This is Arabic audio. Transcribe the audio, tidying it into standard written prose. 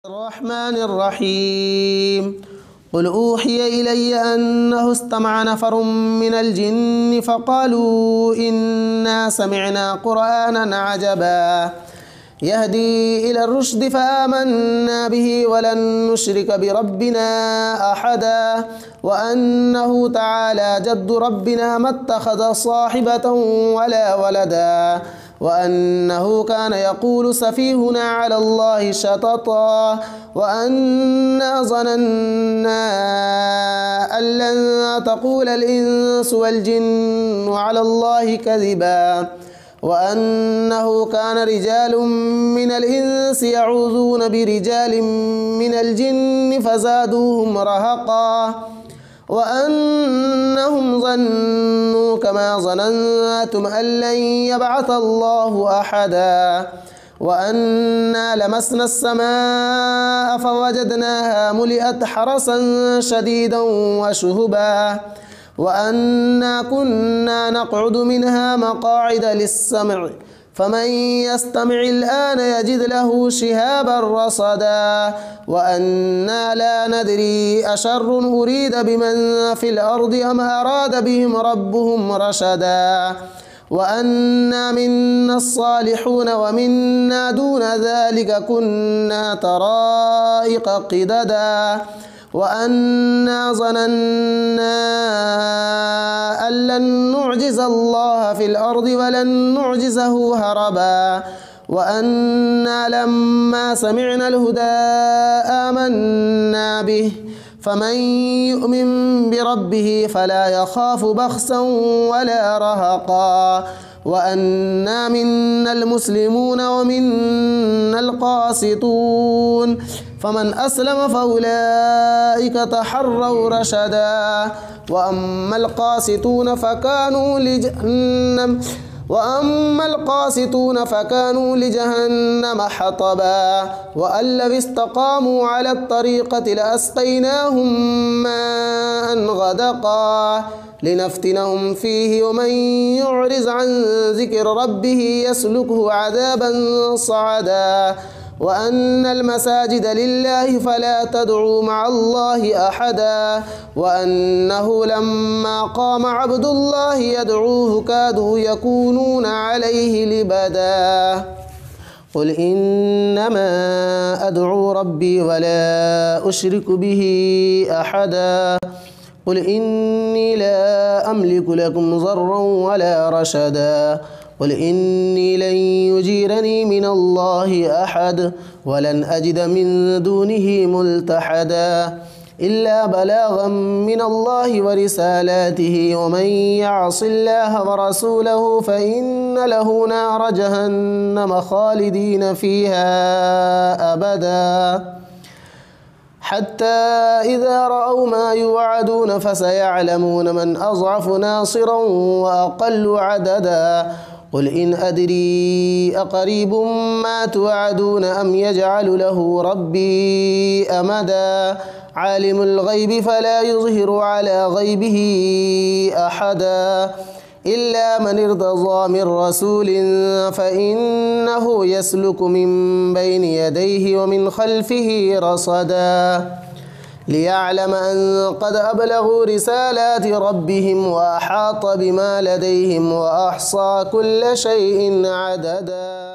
الرحمن الرحيم. قل أوحي إلي أنه استمع نفر من الجن فقالوا إنا سمعنا قرآنا عجبا يهدي إلى الرشد فآمنا به ولن نشرك بربنا أحدا وأنه تعالى جد ربنا ما اتخذ صاحبة ولا ولدا وأنه كان يقول سفيهنا على الله شططا وأنا ظننا أن لن تقول الإنس والجن على الله كذبا وأنه كان رجال من الإنس يعوذون برجال من الجن فزادوهم رهقا وأنهم ظنوا كما ظننتم أن لن يبعث الله أحدا وأنا لمسنا السماء فوجدناها ملئت حرسا شديدا وشهبا وأنا كنا نقعد منها مقاعد للسمع فمن يستمع الآن يجد له شهابا رصدا وأنا لا ندري أشر أريد بمن في الأرض أم أراد بهم ربهم رشدا وأنا منا الصالحون ومنا دون ذلك كنا طرائق قددا وأنا ظننا أن لن نعجز الله في الأرض ولن نعجزه هربا وأنا لما سمعنا الهدى آمنا به فمن يؤمن بربه فلا يخاف بخسا ولا رهقا وأنا منا المسلمون ومنا القاسطون فمن أسلم فأولئك تحروا رشدا وأما القاسطون فكانوا لجهنم حطبا وأن لو استقاموا على الطريقة لأسقيناهم ماء غدقا لنفتنهم فيه ومن يعرض عن ذكر ربه يسلكه عذابا صعدا وأن المساجد لله فلا تدعوا مع الله أحدا وأنه لما قام عبد الله يدعوه كادوا يكونون عليه لبدا قل إنما أدعو ربي ولا أشرك به أحدا قل إني لا أملك لكم ضرا ولا رشدا قل إني لن يجيرني من الله أحد ولن أجد من دونه ملتحدا إلا بلاغا من الله ورسالاته ومن يعص الله ورسوله فإن له نار جهنم خالدين فيها أبدا حتى إذا رأوا ما يوعدون فسيعلمون من أضعف ناصرا وأقل عددا قل إن أدري أقريب ما توعدون أم يجعل له ربي أمدا عالم الغيب فلا يظهر على غيبه أحدا إلا من ارتضى من رسول فإنه يسلك من بين يديه ومن خلفه رصدا ليعلم أن قد أبلغوا رسالات ربهم وأحاط بما لديهم وأحصى كل شيء عددا.